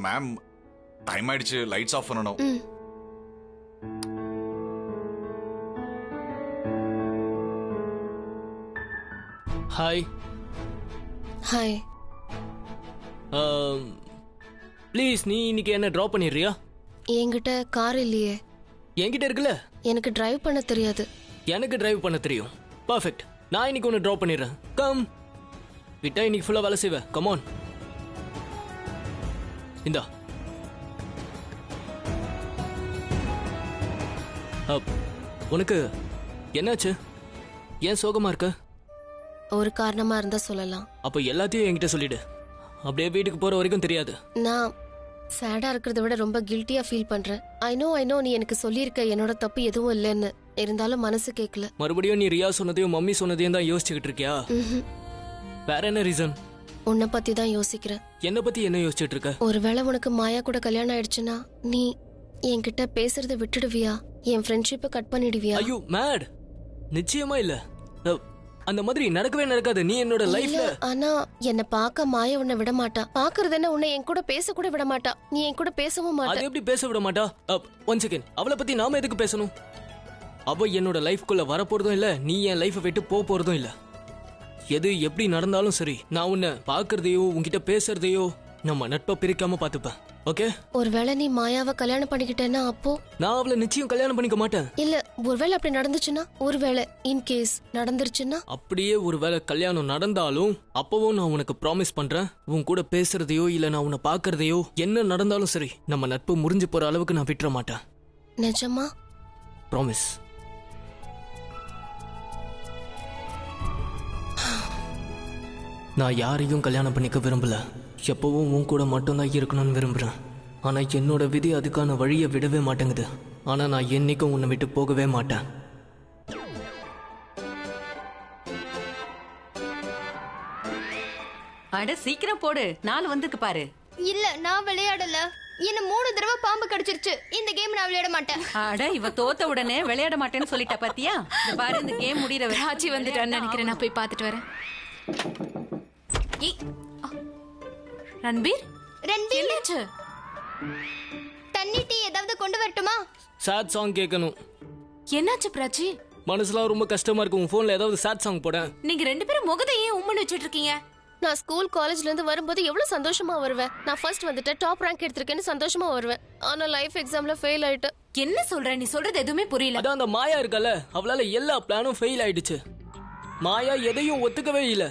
Ma'am time ஆயிடுச்சு, lights off பண்ணணும். Hi. Hi. Please நீ இன்னைக்கு என்ன டிராப் பண்ணிடுறியா? என்கிட்ட கார் இல்லையே. என்கிட்ட இருக்குல்ல. எனக்கு டிரைவ் பண்ண தெரியாது. எனக்கு டிரைவ் பண்ண தெரியும். பர்ஃபெக்ட். நான் இன்னைக்கு உன்னை டிராப் பண்ணிடுறேன். கம். விட்டா இன்னைக்கு ஃபுல்லா வேலை செய்வேன். Come on. இந்தா. உனக்கு என்னாச்சு? ஏன் சோகமா இருக்க? ஒரு காரணமா இருந்தா சொல்லலாம். அப்ப எல்லாத்தையும் என்கிட்ட சொல்லிடு. அப்படியே வீட்டுக்கு போற வரைக்கும் தெரியாது. நான் சேடா இருக்கிறத விட ரொம்ப கில்ட்டியா ஃபீல் பண்றேன். ஐ நோ நீ எனக்கு சொல்லியிருக்க என்னோட தப்பு எதுவும் இல்லைன்னு. இருந்தாலும் மனசு கேட்கல. மறுபடியும் நீ ரியா சொன்னதையும் மம்மி சொன்னதையும் தான் யோசிச்சுக்கிட்டு இருக்கியா? வேற என்ன ரீசன்? உன்னை பத்தி தான் யோசிக்கிறேன். என்ன பத்தி என்ன யோசிச்சுட்டு இருக்க? ஒருவேளை உனக்கு மாயா கூட கல்யாணம் ஆயிடுச்சுன்னா நீ என்கிட்ட பேசுறத விட்டுடுவியா? என் ஃப்ரெண்ட்ஷிப்பை கட் பண்ணிடுவியா? ஐயோ மேட். நிச்சயமா இல்ல. அந்த மாதிரி நடக்கவே நடக்காது. நீ என்னோட லைஃப்ல. ஆனா என்ன பார்க்க மாயா உன்னை விட மாட்டா. பாக்குறது என்ன உன்னை என் கூட பேச கூட விட மாட்டா. நீ என் கூட பேசவும் மாட்டா. அது எப்படி பேச விட மாட்டா? One second. அவளை பத்தி நாம எதுக்கு பேசணும்? அவ என்னோட லைஃப்குள்ள வர போறதும் இல்ல, நீ என் லைஃபை விட்டு போறதும் இல்ல. எது எப்படி நடந்தாலும் சரி, நான் உன்னை பாக்குறதையோ உன்கிட்ட பேசுறதையோ நம்ம நட்பை பிரிக்காம பாத்துப்பேன். ஓகே? ஒருவேளை நீ மாயாவை கல்யாணம் பண்ணிக்கிட்டேன்னா அப்போ நான் அவளை நிச்சயம் கல்யாணம் பண்ணிக்க மாட்டேன். இல்ல, ஒருவேளை அப்படி நடந்துச்சுன்னா, ஒருவேளை இன்கேஸ் நடந்துருச்சுன்னா? அப்படியே ஒருவேளை கல்யாணம் நடந்தாலும் அப்பவும் நான் உனக்கு ப்ராமிஸ் பண்றேன், உன் கூட பேசுறதையோ இல்ல நான் உன்னை பாக்குறதையோ என்ன நடந்தாலும் சரி நம்ம நட்பு முறிஞ்சு போற அளவுக்கு நான் விட்டுற மாட்டேன். நிஜமா? ப்ராமிஸ். நான் யாரையும் கல்யாணம் பண்ணிக்க விரும்பல. எப்பவும் உன் கூட மட்டும்தான் இருக்கணும்னு விரும்புறேன். ஆனா என்னோட விதி அதுக்கான வழியை விடவே மாட்டேங்குது. ஆனா நான் என்னைக்கும் உன்னை விட்டு போகவே மாட்டேன். அட சீக்கிரம் போடு, 4 வந்திருக்கு பாரு. இல்ல நான் விளையாடல. என்ன 3 தடவை பாம்பு கடிச்சிருச்சு. இந்த கேம் நான் விளையாட மாட்டேன். அட இவ தோத்த உடனே விளையாட மாட்டேன்னு சொல்லிட்ட பாத்தியா? பாரு இந்த கேம் முடியற ராஜி வந்துட்டான்னு நினைக்கிறேன். நான் போய் பாத்துட்டு வரேன். ரன்பீர், என்னாச்சு? தண்ணி டீ ஏதாவது கொண்டு வரட்டுமா? சாட் சாங் கேட்கணும். என்னாச்சு பிராச்சி? மனசுலாம் ரொம்ப கஷ்டமா இருக்கு. உன் போன்ல ஏதாவது சாட் சாங் போட. நீங்க 2 பேரும் முகத்தை ஏன் உம்முன்னு வச்சிட்டு இருக்கீங்க? நான் ஸ்கூல் காலேஜ்ல இருந்து வரும்போது எவ்வளவு சந்தோஷமா வருவேன். நான் ஃபர்ஸ்ட் வந்துட்டு டாப் ரேங்க் எடுத்திருக்கேன்னு சந்தோஷமா வருவேன். ஆனா லைஃப் எக்ஸாம்ல ஃபெயில் ஆயிட்டேன். என்ன சொல்ற? நீ சொல்றது எதுவுமே புரியல. அதான் அந்த மாயா இருக்கல, அவளால எல்லா பிளானும் ஃபெயில் ஆயிடுச்சு. மாயா எதையும் ஒத்துக்கவே இல்ல.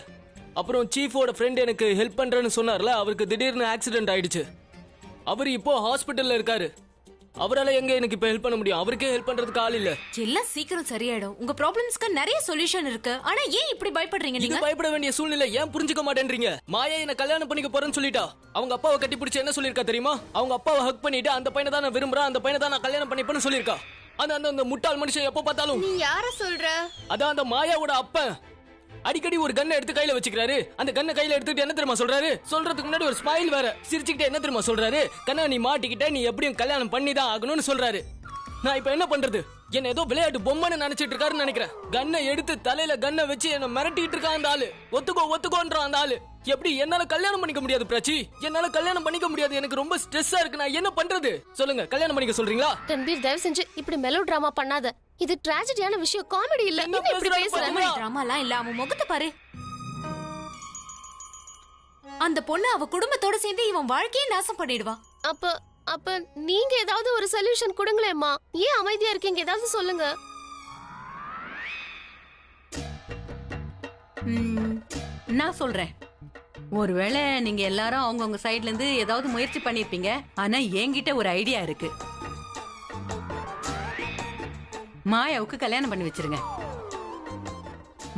அப்புறம் சீஃபோட ஃப்ரெண்ட் எனக்கு ஹெல்ப் பண்றேன்னு சொன்னார்ல, அவருக்கு திடீர்னு ஆக்சிடென்ட் ஆயிடுச்சு. அவர் இப்போ ஹாஸ்பிட்டல்ல இருக்காரு. அவரால எங்க எனக்கு இப்ப ஹெல்ப் பண்ண முடியும்? அவருக்கே ஹெல்ப் பண்றதுக்கு ஆள் இல்ல. எல்லாம் சீக்கிரம் சரியாயிடும். உங்க ப்ராப்ளம்ஸ்க்கு நிறைய சொல்யூஷன் இருக்கு. ஆனா ஏன் இப்படி பயப்படுறீங்க நீங்க? இது பயப்பட வேண்டிய சூழ்நிலை ஏன் புரிஞ்சுக்க மாட்டேன்றீங்க? மாயா என்ன கல்யாணம் பண்ணிக்க போறேன்னு சொல்லிட்டா. அவங்க அப்பாவை கட்டி பிடிச்சு என்ன சொல்லிருக்கா தெரியுமா? அவங்க அப்பாவை ஹக் பண்ணிட்டு அந்த பையனை தான் நான் விரும்புறேன், அந்த பையனை தான் நான் கல்யாணம் பண்ணிப்பேன்னு சொல்லிருக்கா. அந்த முட்டாள் மனுஷன் எப்ப பார்த்தாலும். நீ யார சொல்ற? அதான் அந்த மாயாவோட அப்பன். அடிக்கடி ஒரு கன்னை எடுத்து கையில வச்சுக்கிறாரு. அந்த கன்னை கையில எடுத்துட்டு என்ன தெரியுமா சொல்றாரு? சொல்றதுக்கு முன்னாடி ஒரு ஸ்மைல் வேற. சிரிச்சுக்கிட்டே என்ன தெரியுமா சொல்றாரு? கண்ணா நீ மாட்டிக்கிட்ட, நீ எப்படியும் கல்யாணம் பண்ணி தான் ஆகணும்னு சொல்றாரு. நான் இப்ப என்ன பண்றது? என்ன ஏதோ விளையாட்டு பொம்மைன்னு நினைச்சிட்டு இருக்காருன்னு நினைக்கிறேன். கன்னை எடுத்து தலையில கன்னை வச்சு என்ன மிரட்டிட்டு இருக்கான் அந்த ஆளு. ஒத்துக்கோன்றான் அந்த ஆளு. எப்படி என்னால கல்யாணம் பண்ணிக்க முடியாது பிராச்சி? என்னால கல்யாணம் பண்ணிக்க முடியாது. எனக்கு ரொம்ப ஸ்ட்ரெஸ்ஸா இருக்கு. நான் என்ன பண்றது சொல்லுங்க? கல்யாணம் பண்ணிக்க சொல்றீங்களா? ரன்பீர், தயவு செஞ்சு இப்படி மெலோ டிராமா பண்ணாத. இது ட்ராஜடியான விஷயம், காமெடி இல்ல. என்ன இப்படி பேசுற? டிராமாலாம் இல்ல. அவன் முகத்தை பாரு. அந்த பொண்ணு அவ குடும்பத்தோட சேர்ந்து இவன் வாழ்க்கையை நாசம் பண்ணிடுவா. அப்ப நீங்க ஏதாவது ஒரு சொல்யூஷன் கொடுங்களேம்மா. ஏன் அமைதியா இருக்கீங்க? ஏதாவது சொல்லுங்க. நான் சொல்றேன். ஒருவேளை நீங்க எல்லாரும் அவங்கவுங்க சைட்ல இருந்து ஏதாவது முயற்சி பண்ணிருப்பீங்க. ஆனா என்கிட்ட ஒரு ஐடியா இருக்கு. மாயாவுக்கு கல்யாணம் பண்ணி வச்சிருங்க.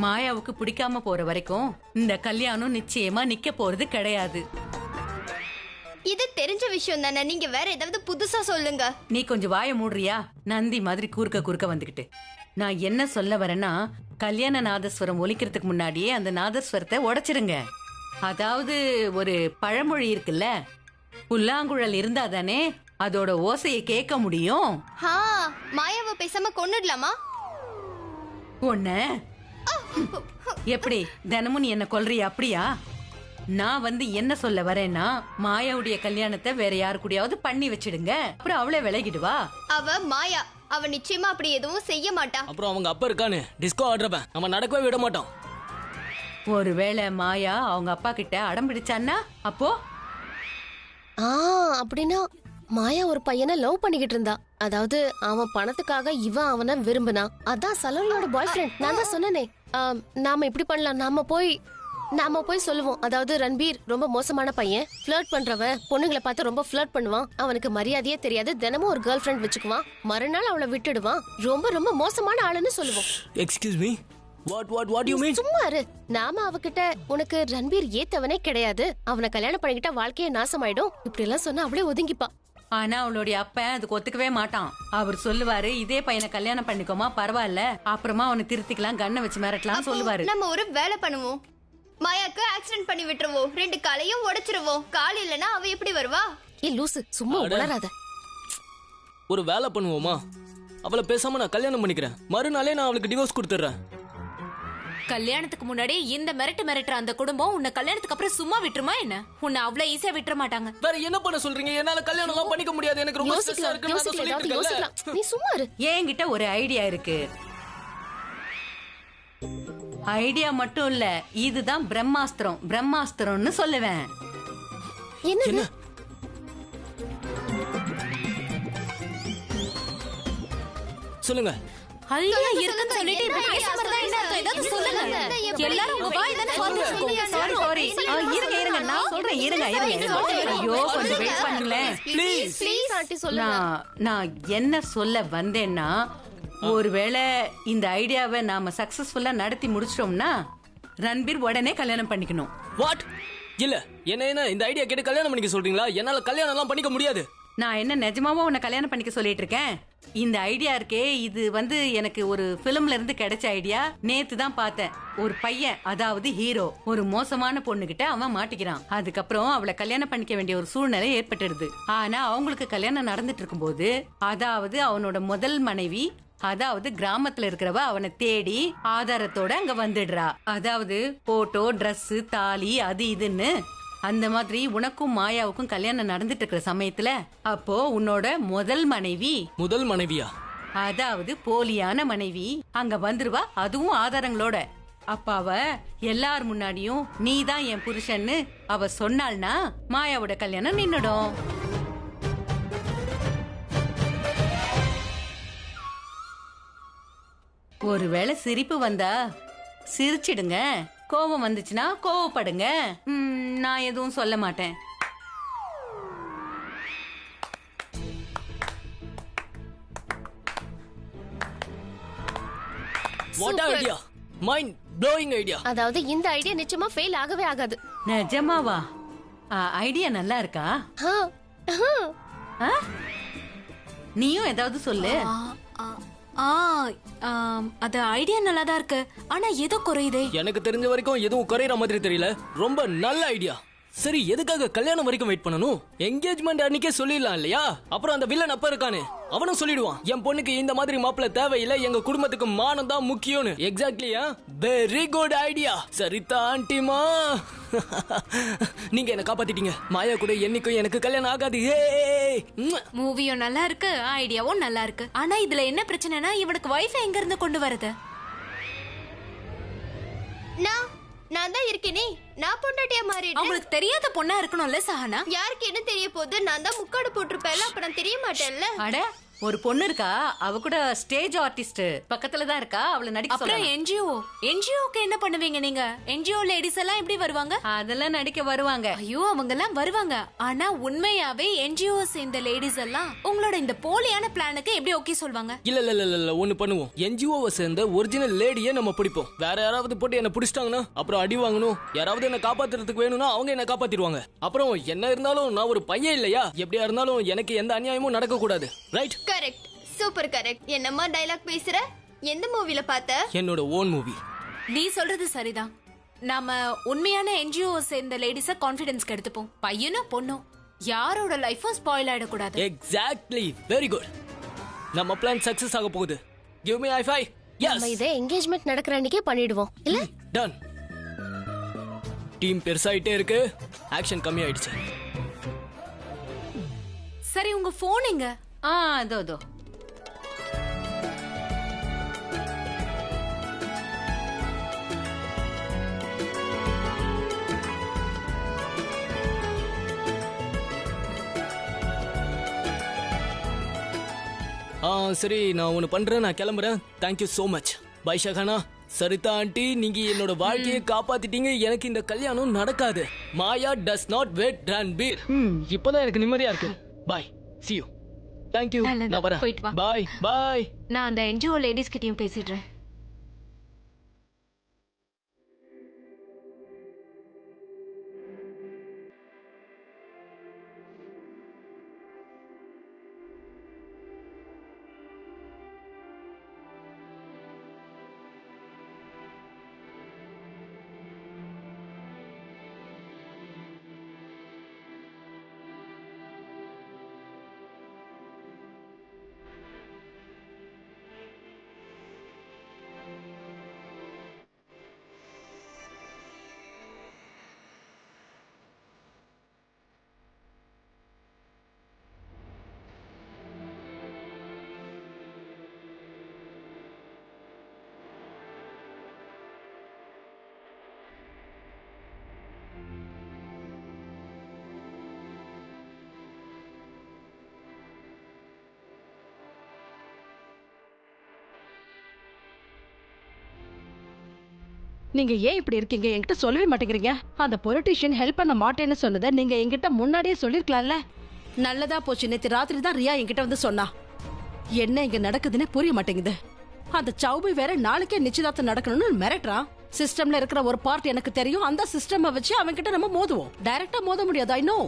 மாயாவுக்கு பிடிக்காம போற வரைக்கும் இந்த கல்யாணம் நிச்சயமா நிக்க போறது கிடையாது. இது தெரிஞ்ச விஷயம் தானே. நீங்க வேற ஏதாவது புதுசா சொல்லுங்க. நீ கொஞ்சம் வாய மூடுறியா? நந்தி மாதிரி குறுக்க வந்துகிட்டு. நான் என்ன சொல்ல வரேன்னா, கல்யாண நாதஸ்வரம் ஒலிக்கிறதுக்கு முன்னாடியே அந்த நாதஸ்வரத்தை உடைச்சிருங்க. அதாவது ஒரு பழமொழி இருக்குல்ல, புல்லாங்குழல் இருந்தா தானே அதோட ஓசையை கேட்க முடியும். மாயாவை பேசாம கொன்னுடலாமா? ஒண்ணு எப்படி தினமும் நீ என்ன கொல்றியா? அப்படியா? நான் வந்து என்ன சொல்ல வரேன்னா மாயாவுடைய கல்யாணத்தை வேற யாரு கூடயாவது பண்ணி வச்சிடுங்க, அப்புறம் அவளே விலகிடுவா. அவ மாயா, அவ நிச்சயமா அப்படி எதுவும் செய்ய மாட்டா. அப்புறம் அவங்க அப்பா இருக்கானு டிஸ்கோ ஆடுறவன் நம்ம நடக்கவே விட மாட்டோம். ஒருவேளை மாயா அவங்க அப்பா கிட்ட அடம் பிடிச்சான்னா அப்போ அப்படின்னா மாயா ஒரு பையனை லவ் பண்ணிக்கிட்டு இருந்தா. அதாவது அவன் பணத்துக்காக இவன் அவனை விரும்பினா. அதான் சலோனியோட பாய் ஃப்ரெண்ட். நான் தான் சொன்னனே, நாம இப்படி பண்ணலாம், நாம போய் சொல்லுவோம். அதாவது ரன்பீர் ரொம்ப மோசமான பையன், ஃபிளர்ட் பண்றவன், பொண்ணுங்களை பார்த்து ரொம்ப ஃபிளர்ட் பண்ணுவான், அவனுக்கு மரியாதையே தெரியாது, தினமும் ஒரு கேர்ள் ஃப்ரெண்ட் வச்சுக்குவான், மறுநாள் அவளை விட்டுடுவான், ரொம்ப ரொம்ப மோசமான ஆளுன்னு சொல்லுவோம். Excuse me, what you mean? சும்மா இரு. நாம அவகிட்ட உனக்கு ரன்பீர் ஏத்தவனே கிடையாது, அவனை கல்யாணம் பண்ணிக்கிட்டா வாழ்க்கையே நாசமாயிடும் இப்படி எல்லாம் சொன்னா அவளே ஒதுங்கிப்பா. ஆனா அவளுடைய அப்பன் அதுக்கு ஒத்துக்கவே மாட்டான். அவர் சொல்லுவாரு, இதே பையனை கல்யாணம் பண்ணிக்கோமா, பரவாயில்ல, அப்புறமா அவனை திருத்திக்கலாம், கண்ணை வச்சு மிரட்டலாம் சொல்லுவாரு. நம்ம ஒரு வேலை பண்ணுவோம், மாயாக்கு ஆக்சிடென்ட் பண்ணி விட்டுருவோம், 2 காலையும் உடைச்சிருவோம். கால் இல்லனா அவ எப்படி வருவா? லூசு, சும்மா உளறாத. ஒரு வேலை பண்ணுவோமா, அவளை பேசாம நான் கல்யாணம் பண்ணிக்கிறேன், மறுநாளே நான் அவளுக்கு டிவோர்ஸ் கொடுத்துறேன். கல்யாணத்துக்கு முன்னாடி இந்த மிரட்டுற அந்த குடும்பம் உன்னை கல்யாணத்துக்கு அப்புறம் சும்மா விட்டுருமா என்ன? உன்னை அவ்வளவு ஈஸியா விட்டுற மாட்டாங்க. வேற என்ன பண்ண சொல்றீங்க? என்னால கல்யாணம் எல்லாம் பண்ணிக்க முடியாது, எனக்கு ரொம்ப ஸ்ட்ரெஸ்ஸா இருக்கு. நான் சொல்லிட்டு இருக்கேன், நீ சும்மா இரு. என்கிட்ட ஒரு ஐடியா இருக்கு. ஐடியா மட்டும் இல்ல, இதுதான் பிரம்மாஸ்திரம்னு சொல்லுவேன். என்ன? சொல்லுங்க. ஐடியா இருக்குன்னு சொல்லிட்டு இப்ப பேச மாட்டதா என்ன அர்த்தம்? ஏதாவது சொல்லுங்க. எல்லாரும் உங்க வாய் தான பாத்துட்டு சாரி இருங்க நான் சொல்றேன், இருங்க. ஐயோ கொஞ்சம் வெயிட் பண்ணுங்களேன் ப்ளீஸ். ஆண்டி சொல்லுங்க. நான் என்ன சொல்ல வந்தேன்னா, ஒருவேளை இந்த ஐடியாவை நாம சக்சஸ்ஃபுல்லா நடத்தி முடிச்சிட்டோம்னா ரன்பீர் உடனே கல்யாணம் பண்ணிக்கணும். வாட்? இல்ல, என்ன இந்த ஐடியா கேட்டு கல்யாணம் பண்ணிக்க சொல்றீங்களா? என்னால கல்யாணம் எல்லாம் பண்ணிக்க முடியாது. நான் என்ன நிஜமாவா உன்னை கல்யாணம் பண்ணிக்க சொல்லிட்டு இருக்கேன்? இந்த ஐடியா இருக்கே, இது வந்து எனக்கு ஒரு பிலிம்ல இருந்து கிடைச்ச ஐடியா. நேத்து தான் பார்த்தேன். ஒரு பையன், அதாவது ஹீரோ, ஒரு மோசமான பொண்ணுகிட்ட அவன் மாட்டிக்கிறான். அதுக்கப்புறம் அவளை கல்யாணம் பண்ணிக்க வேண்டிய ஒரு சூழ்நிலை ஏற்பட்டுடுது. ஆனா அவங்களுக்கு கல்யாணம் நடந்துட்டு இருக்கும் போது, அதாவது அவனோட முதல் மனைவி, அதாவது கிராமத்துல இருக்கிறவ அவனை தேடி ஆதாரத்தோட அங்க வந்துடுறா. அதாவது போட்டோ, டிரஸ், தாலி, அது இதுன்னு. அந்த மாதிரி உனக்கும் மாயாவுக்கும் கல்யாணம் நடந்துட்டு இருக்கிற சமயத்துல, அப்போ உன்னோட முதல் மனைவியா, அதாவது போலியான மனைவி அங்க வந்துருவா, அதுவும் ஆதாரங்களோட. அப்ப அவ எல்லார் முன்னாடியும் நீதான் என் புருஷன்னு அவ சொன்னாள்னா மாயாவோட கல்யாணம் நின்னுடும். ஒருவேளை சிரிப்பு வந்தா சிரிச்சிடுங்க, கோபம் வந்துச்சுன்னா கோவப்படுங்க. நான் எதுவும் சொல்ல மாட்டேன். What idea? Mind blowing idea. அதாவது இந்த ஐடியா நிச்சயமா ஃபெயில் ஆகவே ஆகாது. நிஜமாவா? ஐடியா நல்லா இருக்கா? நீயும் ஏதாவது சொல்லு. அது ஐடியா நல்லாதான் இருக்கு, ஆனா ஏதோ குறையுதே. எனக்கு தெரிஞ்ச வரைக்கும் எதுவும் குறையிற மாதிரி தெரியல. ரொம்ப நல்ல ஐடியா. சரி, எதுக்காக கல்யாணம் வரைக்கும் வெயிட் பண்ணணும்? என்கேஜ்மெண்ட் அன்னைக்கே சொல்லிடலாம் இல்லையா? அப்புறம் அந்த வில்லன் அப்ப இருக்கானே, அவனும் சொல்லிடுவான், என் பொண்ணுக்கு இந்த மாதிரி மாப்பிள்ள தேவையில்லை, எங்க குடும்பத்துக்கு மானம் தான் முக்கியம்னு. எக்ஸாக்ட்லியா, வெரி குட் ஐடியா சரிதா ஆண்டிமா. நீங்க என்ன காப்பாத்திட்டீங்க. மாயா கூட என்னைக்கும் எனக்கு கல்யாணம் ஆகாது. மூவியும் நல்லா இருக்கு, ஐடியாவும் நல்லா இருக்கு. ஆனா இதுல என்ன பிரச்சனைனா, இவனுக்கு வைஃபை எங்க இருந்து கொண்டு வரது? நான் தான் இருக்கேனே, நான் பொண்டாட்டியா மாறிட்டேன். அவங்களுக்கு தெரியாத பொண்ணா இருக்கணும்ல சஹனா? யாருக்கு என்ன தெரிய போகுது? நான் தான் முக்காடு போட்டிருப்பேன்ல, அப்ப நான் தெரிய மாட்டேன்ல. அட, ஒரு பொண்ணு இருக்கா, அவ கூட ஸ்டேஜ் ஆர்டிஸ்ட் பக்கத்துல தான் இருக்கா, அவளை நடிக்க அப்புறம் என்ஜிஓக்கு என்ன பண்ணுவீங்க நீங்க? என்ஜிஓ லேடிஸ் எல்லாம் எப்படி வருவாங்க? அதெல்லாம் நடிக்க வருவாங்க. ஐயோ, அவங்க எல்லாம் வருவாங்க. ஆனா உண்மையாவே என்ஜிஓ சேர்ந்த லேடிஸ் எல்லாம் உங்களோட இந்த போலியான பிளானுக்கு எப்படி ஓகே சொல்வாங்க? இல்ல ஒண்ணு பண்ணுவோம். என்ஜிஓவை சேர்ந்த ஒரிஜினல் லேடியே நம்ம பிடிப்போம். வேற யாராவது போட்டு என்ன பிடிச்சிட்டாங்கன்னா அப்புறம் அடி வாங்கணும். யாராவது என்ன காப்பாத்துறதுக்கு வேணும்னா அவங்க என்ன காப்பாத்திடுவாங்க. அப்புறம் என்ன இருந்தாலும் நான் ஒரு பையன் இல்லையா? எப்படியா இருந்தாலும் எனக்கு எந்த அநியாயமும் நடக்க கூடாது. ரைட்? Correct, super correct. என்னம்மா டயலாக் பேசுற? எந்த மூவில பார்த்த? என்னோட ஓன் மூவி. நீ சொல்றது சரிதான். நாம உண்மையான என்ஜிஓ சேர்ந்த லேடிஸ கான்ஃபிடன்ஸ்க்கு எடுத்துப்போம். பையனோ பொண்ணோ யாரோட லைஃபும் ஸ்பாயில் ஆயிடக்கூடாது. Exactly, very good. நம்ம பிளான் சக்சஸ் ஆக போகுது. Give me high five. Yes, நம்ம இதை என்கேஜ்மெண்ட் நடக்கிற அன்னைக்கே பண்ணிடுவோம் இல்ல? டன். டீம் பெருசாயிட்டே இருக்கு, ஆக்ஷன் கம்மி ஆயிடுச்சு. சரி உங்க போன் எங்க? அதோ சரி நான் ஒன்று பண்றேன், நான் கிளம்புறேன். Thank you so much. Bye Shagana. Saritha aunty, நீங்க என்னோட வாழ்க்கையை காப்பாத்திட்டீங்க. எனக்கு இந்த கல்யாணம் நடக்காது. Maya does not wed Ranbir. இப்போதான் எனக்கு நிம்மதியா இருக்கு. பாய், see you. Thank you. நான் வரேன். போயிட்டு வா. பாய் பாய். நான் அந்த என்ஜிஓ லேடிஸ் கிட்டயும் பேசிடுறேன். நீங்க ஏன் இப்படி இருக்கீங்க? என்கிட்ட சொல்லவே மாட்டேங்கிறீங்க. அந்த பொலிட்டீஷியன் ஹெல்ப் பண்ண மாட்டேன்னு சொன்னதை நீங்க என்கிட்ட முன்னாடியே சொல்லிருக்கலாம்ல. நல்லதா போச்சு. நேத்து ராத்திரி தான் ரியா என்கிட்ட வந்து சொன்னா. என்ன இங்க நடக்குதுன்னு புரிய மாட்டேங்குது. அந்த சௌபி வேற நாளைக்கே நிச்சயதார்த்தம் நடக்கணும்னு மிரட்டுறான். சிஸ்டம்ல இருக்கிற ஒரு பார்ட் எனக்கு தெரியும். அந்த சிஸ்டம் வச்சு அவன் கிட்ட நம்ம மோதுவோம். டைரக்டா மோத முடியாது. I know.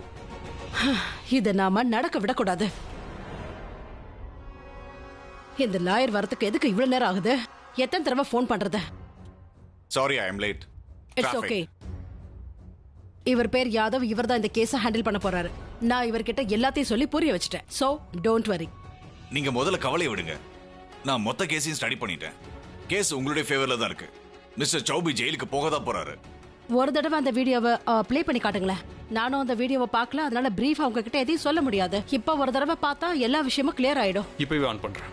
இத நாம நடக்க விடக்கூடாது. இந்த லாயர் வரதுக்கு எதுக்கு இவ்வளவு நேரம் ஆகுது? எத்தனை தடவை போன் பண்றது? Sorry, I am late. It's okay. இவர் பேர் யாதவ். இவர் தான் இந்த கேஸை ஹேண்டில் பண்ண போறாரு. நான் இவர்கிட்ட எல்லாத்தையும் சொல்லி புரிய வச்சிட்டேன். So don't worry. நீங்க முதல்ல கவலையை விடுங்க. நான் மொத்த கேஸையும் ஸ்டடி பண்ணிட்டேன். கேஸ் உங்களுடைய ஃபேவர்ல தான் இருக்கு. மிஸ்டர் சௌபி ஜெயிலுக்கு போக தான் போறாரு. ஒரு தடவை அந்த வீடியோவை ப்ளே பண்ணி காட்டுங்களேன். நானும் அந்த வீடியோவை பார்க்கல, அதனால பிரீஃபா உங்ககிட்ட எதையும் சொல்ல முடியாது. இப்ப ஒரு தடவை பார்த்தா எல்லா விஷயமும் கிளியர் ஆயிடும். இப்பவே ஆன் பண்றேன்.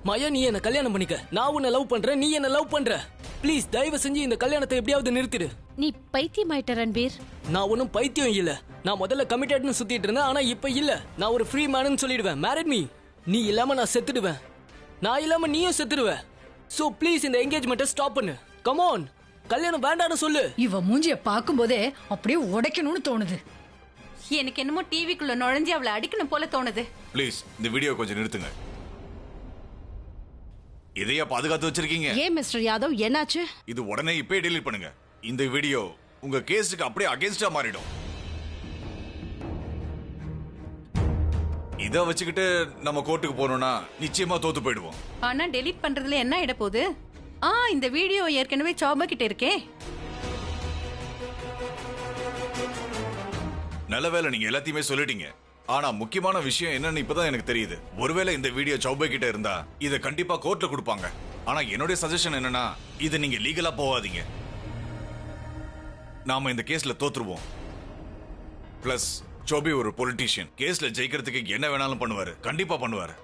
மாயா, நீ என்ன கல்யாணம் பண்ணிக்க. நான் உன்னை லவ் பண்றேன், நீ என்ன லவ் பண்ற. ப்ளீஸ் தயவு செஞ்சு இந்த கல்யாணத்தை எப்படியாவது நிறுத்திடு. நீ பைத்தியமாயிட்ட ரன்பீர். நான் ஒன்னும் பைத்தியம் இல்ல. நான் முதல்ல கமிட்டட்னு சுத்திட்டு இருந்தேன், ஆனா இப்ப இல்ல. நான் ஒரு ஃப்ரீ மேன் சொல்லிடுவேன். Married me. நீ இல்லாம நான் செத்துடுவேன். நான் இல்லாம நீயும் செத்துடுவ. சோ ப்ளீஸ் இந்த என்கேஜ்மெண்ட்டை ஸ்டாப் பண்ணு. கம் ஆன், கல்யாணம் வேண்டாம்னு சொல்லு. இவ மூஞ்சிய பாக்கும்போதே அப்படியே உடைக்கணும்னு தோணுது. எனக்கு என்னமோ டிவிக்குள்ள நுழைஞ்சு அவளை அடிக்கணும் போல தோணுது. ப்ளீஸ் இந்த வீடியோ கொஞ்சம் நிறுத்துங்க. இதையா பாதுகாத்து வச்சிருக்கீங்க? ஏன் மிஸ்டர் யாதவ், என்னாச்சு? இது உடனே இப்பே டெலீட் பண்ணுங்க. இந்த வீடியோ உங்க கேஸுக்கு அப்படியே அகைன்ஸ்டா மாறிடும். இத வச்சுக்கிட்டு நம்ம கோர்ட்டுக்கு போறோம்னா நிச்சயமா தோத்து போயிடுவோம். ஆனா டெலீட் பண்றதுல என்ன ஆயிட போகுது? இந்த வீடியோ ஏற்கனவே சௌபா கிட்ட இருக்கே. நல்ல வேளை நீங்க எல்லாத்தையுமே சொல்லிட்டீங்க. ஆனா முக்கியமான விஷயம் என்னன்னு இப்பதான் எனக்கு தெரியுது. ஒருவேளை இந்த வீடியோ சௌபா கிட்ட இருந்தா இத கண்டிப்பா கோர்ட்ல கொடுப்பாங்க. ஆனா என்னுடைய சஜஷன் என்னன்னா, இது நீங்க லீகலா போகாதீங்க. நாம இந்த கேஸ்ல தோத்துருவோம். பிளஸ் சௌபி ஒரு பொலிட்டீஷியன். கேஸ்ல ஜெயிக்கிறதுக்கு என்ன வேணாலும் பண்ணுவாரு. கண்டிப்பா பண்ணுவாரு.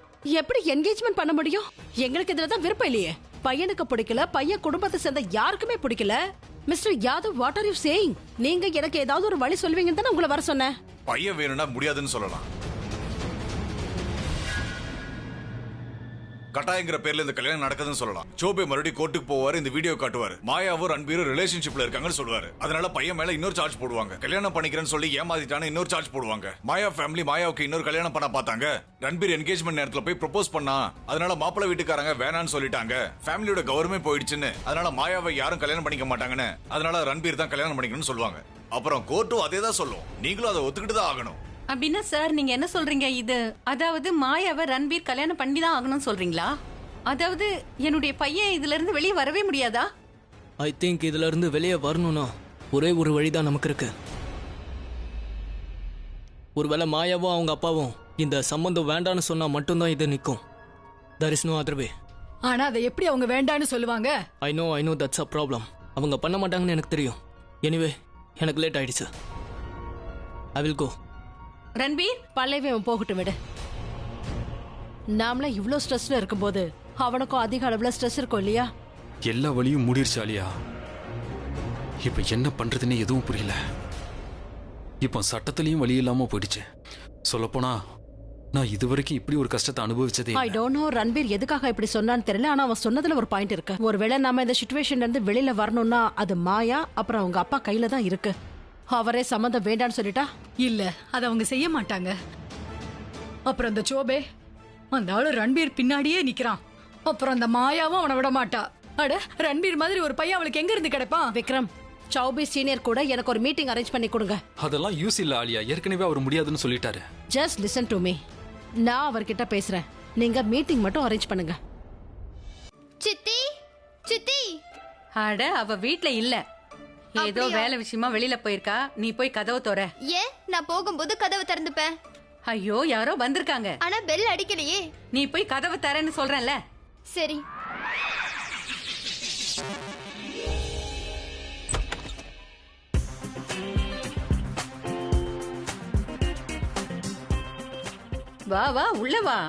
எப்படி என்கேஜ்மெண்ட் பண்ண முடியும்? எங்களுக்கு இதுலதான் விருப்பம் இல்லையே. பையனுக்கு பிடிக்கல, பையன் குடும்பத்தை சேர்ந்த யாருக்குமே பிடிக்கல. Mister Yadav, what are you saying? நீங்க எனக்கு ஏதாவது ஒரு வழி சொல்வீங்கன்னு தானே உங்களை வர சொன்னேன். பையன் வேணும்னா முடியாதுன்னு சொல்லலாம். கட்டாயங்கிற பேர்ல இந்த கல்யாணம் நடக்குதுன்னு சொல்லலாம். சோபே மறுபடியும் கோர்ட்டுக்கு போவாரு, இந்த வீடியோ காட்டுவாரு. மாயாவும் ரன்பீரும் ரிலேஷன்ஷிப்ல இருக்காங்கன்னு சொல்லுவாரு. அதனால பையன் மேல இன்னொரு சார்ஜ் போடுவாங்க. கல்யாணம் பண்ணிக்கிறேன்னு சொல்லி ஏமாத்திட்டானு இன்னொரு சார்ஜ் போடுவாங்க. மாயா ஃபேமிலி மாயாவுக்கு இன்னொரு கல்யாணம் பண்ண பார்த்தாங்க. ரன்பீர் என்கேஜ்மெண்ட் நேரத்துல போய் ப்ரொபோஸ் பண்ணா. அதனால மாப்பிள்ளை வீட்டுக்காரங்க வேணான்னு சொல்லிட்டாங்க. ஃபேமிலியோட கௌரவமே போயிடுச்சுன்னு. அதனால மாயாவை யாரும் கல்யாணம் பண்ணிக்க மாட்டாங்கன்னு. அதனால ரன்பீர் தான் கல்யாணம் பண்ணிக்கணும்னு சொல்லுவாங்க. அப்புறம் கோர்ட்டும் அதே தான் சொல்லும். நீங்களும் அதை ஒத்துக்கிட்டு தான் ஆகணும். அப்படின்னா சார் நீங்க என்ன சொல்றீங்க? இது அதாவது மாயாவை ரன்பீர் கல்யாணம் பண்ணி தான் ஆகணும்னு சொல்றீங்களா? அதாவது என்னுடைய பையன் இதுல இருந்து வெளியே வரவே முடியாதா? ஐ திங்க் இதுல இருந்து வெளியே வரணும்னா ஒரே ஒரு வழிதான் நமக்கு இருக்கு. ஒருவேளை மாயாவும் அவங்க அப்பாவும் இந்த சம்பந்தம் வேண்டான்னு சொன்னா மட்டும்தான் இது நிற்கும். There is no other way. ஆனா அதை எப்படி அவங்க வேண்டான்னு சொல்லுவாங்க? I know that's a problem. அவங்க பண்ண மாட்டாங்கன்னு எனக்கு தெரியும். எனிவே எனக்கு லேட் ஆயிடுச்சு. I will go. ரன்பீர், பல்லவி அவன் போகட்டும் விடு. நாமளே இவ்ளோ ஸ்ட்ரெஸ்ல இருக்கும்போது அவனுக்கும் அதிக அளவுல ஸ்ட்ரெஸ் இருக்கும் இல்லையா? எல்லா வழியும் மூடிருச்சு ஆலியா. இப்ப என்ன பண்றதுன்னு எதுவும் புரியல. இப்போ சட்டத்திலயும் வழி இல்லாம போயிடுச்சு. சொல்லப்போனா நான் இதுவரைக்கும் இப்படி ஒரு கஷ்டத்தை அனுபவிச்சதே ஐ டோன்ட் நோ ரன்பீர் எதுக்காக இப்படி சொன்னான்னு தெரியல. ஆனா அவன் சொன்னதுல ஒரு பாயிண்ட் இருக்கு. ஒருவேளை நாம இந்த சிச்சுவேஷன்ல இருந்து வெளியில வரணும்னா அது மாயா அப்புறம் அவங்க அப்பா கையில தான் இருக்கு. அவரே சம்மந்தம் வேண்டான்னு சொல்லிட்டா இல்ல, அதை அவங்க செய்ய மாட்டாங்க. அப்புறம் அந்த சோபே, அந்த ஆளு ரன்பீர் பின்னாடியே நிக்கிறான். அப்புறம் அந்த மாயாவும் அவனை விட மாட்டா. அட, ரன்பீர் மாதிரி ஒரு பையன் அவளுக்கு எங்க இருந்து கிடைப்பான்? விக்ரம், சௌபி சீனியர் கூட எனக்கு ஒரு மீட்டிங் அரேஞ்ச் பண்ணி கொடுங்க. அதெல்லாம் யூஸ் இல்ல ஆலியா. ஏற்கனவே அவர் முடியாதுன்னு சொல்லிட்டாரு. Just listen to me. நான் அவர்கிட்ட பேசுறேன். நீங்க மீட்டிங் மட்டும் அரேஞ்ச் பண்ணுங்க. சித்தி சித்தி. அட, அவ வீட்ல இல்ல. ஏதோ வேலை விஷயமா வெளியில போயிருக்கா. நீ போய் கதவை தோற. ஏன்? நான் போகும்போது கதவை திறந்துப்பேன். ஐயோ, யாரோ வந்திருக்காங்க. ஆனா பெல் அடிக்கலையே. நீ போய் கதவை தரேன்னு சொல்றேன்ல. சரி. வா வா, உள்ள வா.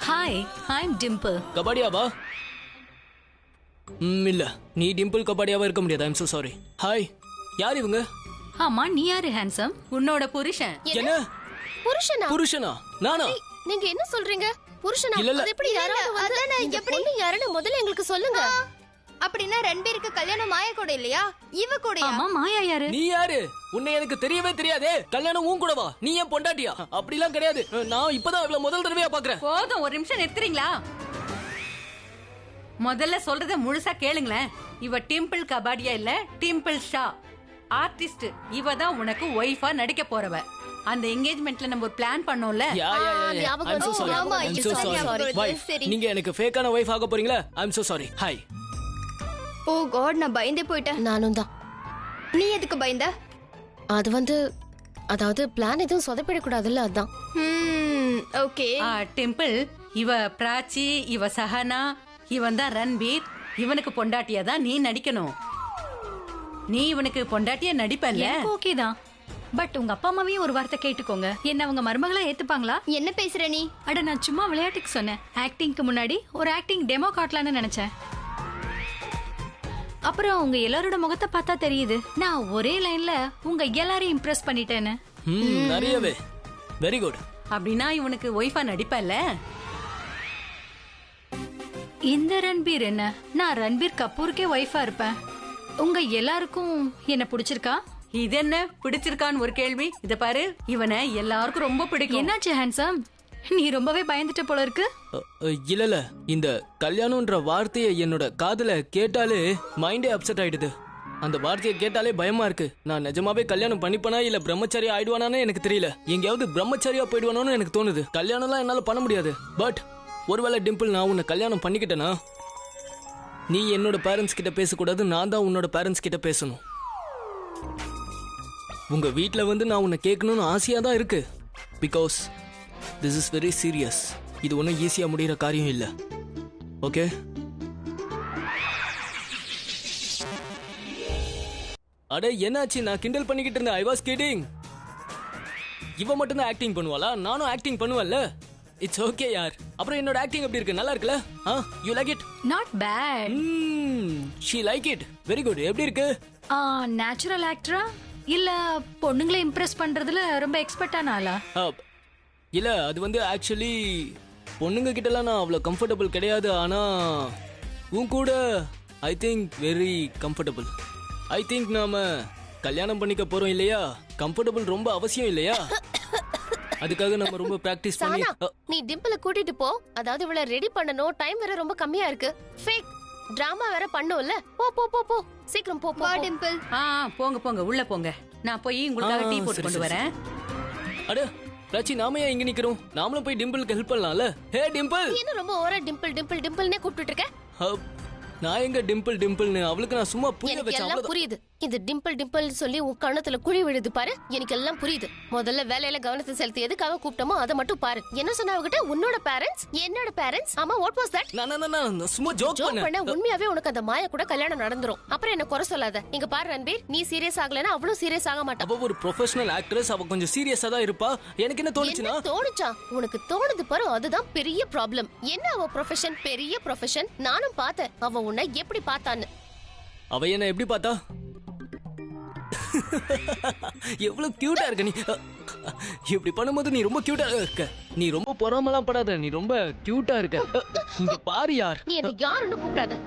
Hi, I'm Dimple. கபாடியாவா? இல்ல, நீ டிம்பிள் கபாடியாவா இருக்க முடியாது. I'm so sorry. ஹாய், யார் இவங்க? ஆமா, நீ யாரு ஹேண்ட்ஸம்? உன்னோட புருஷன். என்ன புருஷனா? நானா? நீங்க என்ன சொல்றீங்க? புருஷனா? இல்ல, இல்ல. அது எப்படி யாராவது வந்து இந்த பொண்ணு யாருன்னு முதல்ல எங்களுக்கு சொல்லுங்க. அப்படின்னா ரன்பீருக்கு கல்யாணம் மாயா கூட இல்லையா? இவ கூடயா? ஆமா, மாயா யாரு? நீ யாரு? உன்னை எனக்கு தெரியவே தெரியாதே. கல்யாணம் உன் கூடவா? நீ ஏன் பொண்டாட்டியா? அப்படிலாம் கிடையாது. நான் இப்பதான் இவ்வளவு முதல் தடவையா பாக்குறேன். போதும், ஒரு நிமிஷம் நிறுத்துறீங்களா? முதல்ல சொல்றத முழுசா கேளுங்களேன். இவ டிம்பிள் கபாடியா இல்ல, டிம்பிள் ஷா, ஆர்டிஸ்ட். இவ தான் உனக்கு ஒய்ஃபா நடிக்க போறவ. அந்த என்கேஜ்மெண்ட்ல நம்ம ஒரு பிளான் பண்ணோம்ல. ஞாபகம் I'm so sorry. ஆமா, I'm இப்ப so sorry. ஞாபகம் Wife, சரி. நீங்க எனக்கு ஃபேக்கான வைஃப் ஆக போறீங்களா? I'm so sorry. Hi. Oh God, நான் பயந்தே போயிட்டேன். நானும் தான். நீ எதுக்கு பயந்த? அது வந்து அதாவது பிளான் எதுவும் சொதப்பிடக்கூடாதுல்ல, அதான். ஓகே. டிம்பிள், இவ பிராச்சி, இவ சஹனா, இவன் தான் ரன்பீர். இவனுக்கு பொண்டாட்டியா தான் நீ நடிக்கணும். நீ இவனுக்கு பொண்டாட்டியா நடிப்பல்ல? ஓகே தான். பட் உங்க அப்பா அம்மாவையும் ஒரு வார்த்தை கேட்டுக்கோங்க. என்ன அவங்க மருமகளா ஏத்துப்பாங்களா? என்ன பேசுற நீ? அட, நான் சும்மா விளையாட்டுக்கு சொன்னேன். ஆக்டிங்க்கு முன்னாடி ஒரு ஆக்டிங் டெமோ காட்டலான்னு நினைச்சேன். அப்புறம் உங்க எல்லாரோட முகத்தை பார்த்தா தெரியுது நான் ஒரே லைன்ல உங்க எல்லாரையும் இம்ப்ரெஸ் பண்ணிட்டேன்னு. நிறையவே. Very good. அப்படின்னா இவனுக்கு ஒய்ஃபா நடிப்பல்ல? இந்த ரன்பீர் என்ன? நான் ரன்பீர் கபூருக்கே ஒய்ஃபா இருப்பேன். உங்க எல்லாருக்கும் என்ன பிடிச்சிருக்கா? இது என்ன பிடிச்சிருக்கான்னு ஒரு கேள்வி. இத பாரு, இவனை எல்லாருக்கும் ரொம்ப பிடிக்கும். என்னாச்சு ஹேண்ட்ஸம்? நீ ரொம்பவே பயந்துட்ட போல இருக்கு. இல்ல, இந்த கல்யாணம்ன்ற வார்த்தையை என்னோட காதுல கேட்டாலே மைண்டே அப்செட் ஆயிடுது. அந்த வார்த்தையை கேட்டாலே பயமா இருக்கு. நான் நிஜமாவே கல்யாணம் பண்ணிப்பனா இல்ல பிரம்மச்சாரி ஆயிடுவானான்னு எனக்கு தெரியல. எங்கேயாவது பிரம்மச்சாரியா போயிடுவானோன்னு எனக்கு தோணுது. கல்யாணம்லாம் என்னால பண்ண முடியாது. பட் ஒருவேளை டிம்பிள், நான் உன்னை கல்யாணம் பண்ணிக்கிட்டேனா நீ என்னோட பேரண்ட்ஸ் கிட்ட பேசக்கூடாது. நான் தான் உன்னோட பேரண்ட்ஸ் கிட்ட பேசணும். உங்க வீட்ல வந்து நான் உன்னை கேட்கணும்னு ஆசையா தான் இருக்கு. Because this is very serious. இது ஒன்றும் ஈஸியா முடிகிற காரியம் இல்லை. ஓகே? அட, என்னாச்சு? நான் கிண்டல் பண்ணிக்கிட்டு இருந்தேன். I was kidding. இவ மட்டும் தான் ஆக்டிங் பண்ணுவாளா? நானும் ஆக்டிங் பண்ணுவேன்ல. இட்ஸ் ஓகே யார். அப்புறம் என்னோட ஆக்டிங் எப்படி இருக்கு? நல்லா இருக்குல்ல? You like it? Not bad. She like it. Very good. எப்படி இருக்கு? நேச்சுரல் ஆக்டரா இல்ல பொண்ணுங்களை இம்ப்ரெஸ் பண்றதுல ரொம்ப எக்ஸ்பர்ட்டான ஆளா? இல்ல, அது வந்து ஆக்சுவலி பொண்ணுங்க கிட்டலாம் நான் அவ்வளோ கம்ஃபர்டபுள் கிடையாது. ஆனா உன் கூட I think very comfortable. I think நாம கல்யாணம் பண்ணிக்க போறோம் இல்லையா? கம்ஃபர்டபுள் ரொம்ப அவசியம் இல்லையா? அதுக்காக நம்ம ரொம்ப பிராக்டிஸ் பண்ணி. நீ டிம்பிள கூட்டிட்டு போ. அதாவது இவள ரெடி பண்ணனும். டைம் வேற ரொம்ப கம்மியா இருக்கு. ஃபேக் டிராமா வேற பண்ணும்ல. போ போ போ போ, சீக்கிரம் போ போ. டிம்பிள். போங்க போங்க, உள்ள போங்க. நான் போய் உங்களுக்காக டீ போட்டு கொண்டு வரேன். அட ராச்சி, நாம ஏன் இங்க நிக்கிறோம்? நாமளும் போய் டிம்பிளுக்கு ஹெல்ப் பண்ணலாம்ல. ஹே டிம்பிள், என்ன ரொம்ப ஓவரா டிம்பிள் டிம்பிள் டிம்பிள்னே கூப்பிட்டுட்டு இருக்க? நான் எங்க டிம்பிள் டிம்பிள்னு? அவளுக்கு நான் சும்மா புரிய எனக்கு வச்சேன். எல்லாம் புரியுது. இது டிம்பிள் டிம்பிள் சொல்லி உன் கண்ணத்துல குழி விழுது பாரு. எனக்கு எல்லாம் புரியுது. முதல்ல வேலையில கவனத்தை செலுத்தி எதுக்காக கூப்பிட்டோமோ அதை மட்டும் பாரு. என்ன சொன்ன அவகிட்ட? உன்னோட பேரண்ட்ஸ், என்னோட பேரண்ட்ஸ். ஆமா, வாட் வாஸ் தட்? நான் சும்மா ஜோக் ஜோக் பண்ண பண்ணேன். உண்மையாவே உனக்கு அந்த மாயா கூட கல்யாணம் நடந்துரும். அப்புறம் என்ன குறை சொல்லாத. இங்க பாரு ரன்பீர், நீ சீரியஸ் ஆகலனா அவளும் சீரியஸ் ஆக மாட்டா. அவ ஒரு ப்ரொஃபஷனல் ஆக்ட்ரஸ், அவ கொஞ்சம் சீரியஸா தான் இருப்பா. எனக்கு என்ன தோணுச்சுன்னா, என்ன தோணுச்சா? உனக்கு தோணுது பாரு, அதுதான் பெரிய ப்ராப்ளம். என்ன அவ ப்ரொஃபஷன்? பெரிய ப்ரொஃபஷன். நானும் பார்த்தேன் அவ உன்னை எப்படி பார்த்தான்னு. அவ என்ன எப்படி பார்த்தா? எவ்வளவு கியூட்டா இருக்க நீ. இப்படி பண்ணும்போது நீ ரொம்ப கியூட்டா இருக்க. நீ ரொம்ப பொறாமலாம் படாத, நீ ரொம்ப கியூட்டா இருக்க. இங்க பாரு யார். நீ அதை யாருன்னு கூப்பிடாத.